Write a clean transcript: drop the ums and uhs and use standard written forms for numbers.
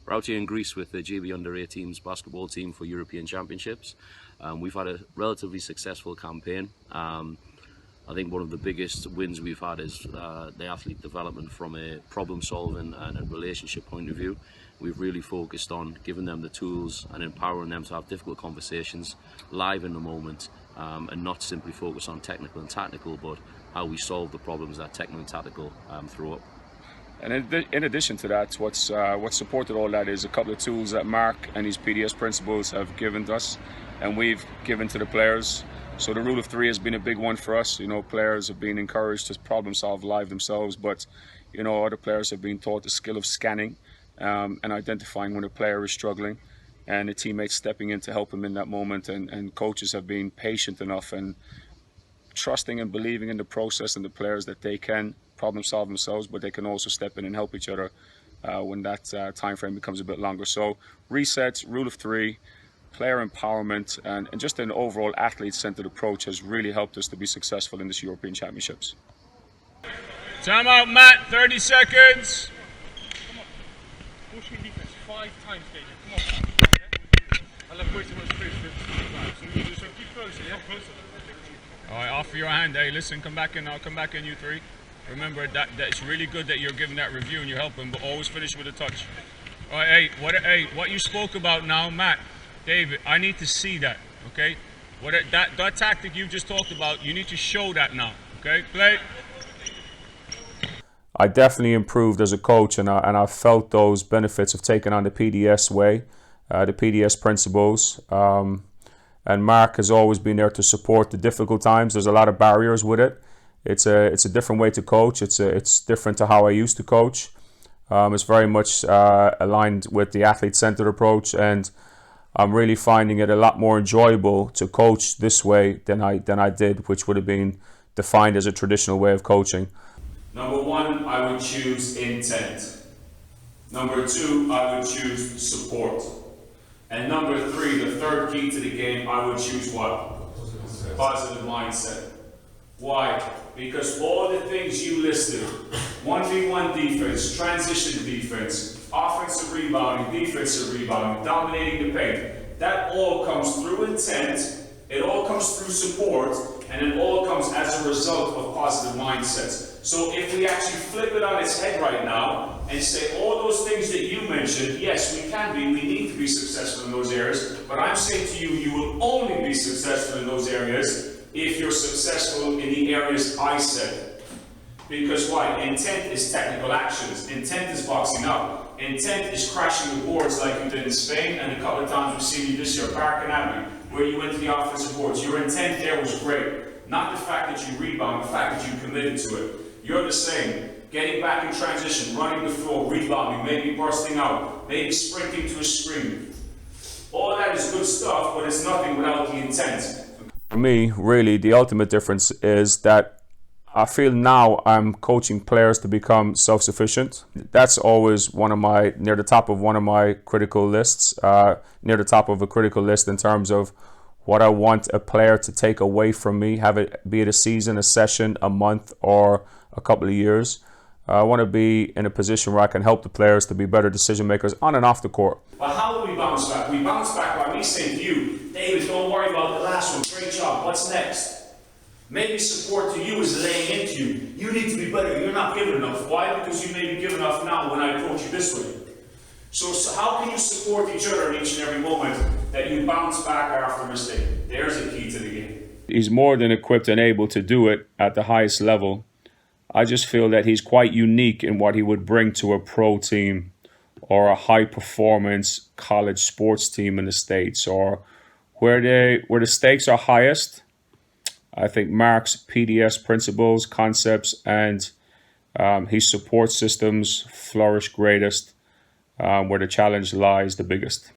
We're out here in Greece with the GB Under-18s basketball team for European Championships. We've had a relatively successful campaign. I think one of the biggest wins we've had is the athlete development from a problem-solving and a relationship point of view. We've really focused on giving them the tools and empowering them to have difficult conversations live in the moment, and not simply focus on technical and tactical, but how we solve the problems that technical and tactical throw up. And in addition to that, what's supported all that is a couple of tools that Mark and his PDS principals have given us, and we've given to the players. So the rule of three has been a big one for us. You know, players have been encouraged to problem solve live themselves, but you know, other players have been taught the skill of scanning and identifying when a player is struggling, and a teammate stepping in to help him in that moment. And coaches have been patient enough and trusting and believing in the process and the players that they can problem solve themselves, but they can also step in and help each other when that time frame becomes a bit longer. So resets, rule of three, player empowerment, and just an overall athlete-centered approach has really helped us to be successful in this European Championships. Time out, Matt. 30 seconds. Come on. Push in defense 5 times, David. Come on. I'll have way too much space for so you just keep closer, yeah? Closer. All right, offer your hand. Hey, listen, come back in. I'll come back in, you three. Remember that it's really good that you're giving that review and you're helping, but always finish with a touch. All right, what you spoke about now, Matt, David, I need to see that, okay? That tactic you just talked about, you need to show that now, okay? Play. I definitely improved as a coach, and I felt those benefits of taking on the PDS way, the PDS principles. And Mark has always been there to support the difficult times. There's a lot of barriers with it. It's a different way to coach. It's different to how I used to coach. It's very much aligned with the athlete-centered approach, and I'm really finding it a lot more enjoyable to coach this way than I did, which would have been defined as a traditional way of coaching. Number one, I would choose intent. Number two, I would choose support. And number three, the third key to the game, I would choose what? Positive mindset. Why? Because all the things you listed, 1v1 defense, transition defense, offensive rebounding, defensive rebounding, dominating the paint, that all comes through intent, it all comes through support, and it all comes as a result of positive mindsets. So if we actually flip it on its head right now and say all those things that you mentioned, yes, we can be, we need to be successful in those areas, but I'm saying to you, you will only be successful in those areas if you're successful in the areas I said. Because why? Intent is technical actions. Intent is boxing up. Intent is crashing the boards like you did in Spain, and a couple of times we've seen you this year, Park and Abbey, where you went to the offensive boards. Your intent there was great. Not the fact that you rebound, the fact that you committed to it. You're the same. Getting back in transition, running the floor, rebounding, maybe bursting out, maybe sprinting to a screen. All that is good stuff, but it's nothing without the intent. For me, really, the ultimate difference is that I feel now I'm coaching players to become self-sufficient. That's always near the top of one of my critical lists, near the top of a critical list in terms of what I want a player to take away from me, have it be it a season, a session, a month, or a couple of years. I want to be in a position where I can help the players to be better decision makers on and off the court. But how do we bounce back? We bounce back by me saying to you, David, don't worry about the last one. Great job. What's next? Maybe support to you is laying into you. You need to be better. You're not giving enough. Why? Because you may be giving enough now when I approach you this way. So how can you support each other in each and every moment that you bounce back after a mistake? There's the key to the game. He's more than equipped and able to do it at the highest level. I just feel that he's quite unique in what he would bring to a pro team or a high-performance college sports team in the States, or where the stakes are highest. I think Mark's PDS principles, concepts, and his support systems flourish greatest, where the challenge lies the biggest.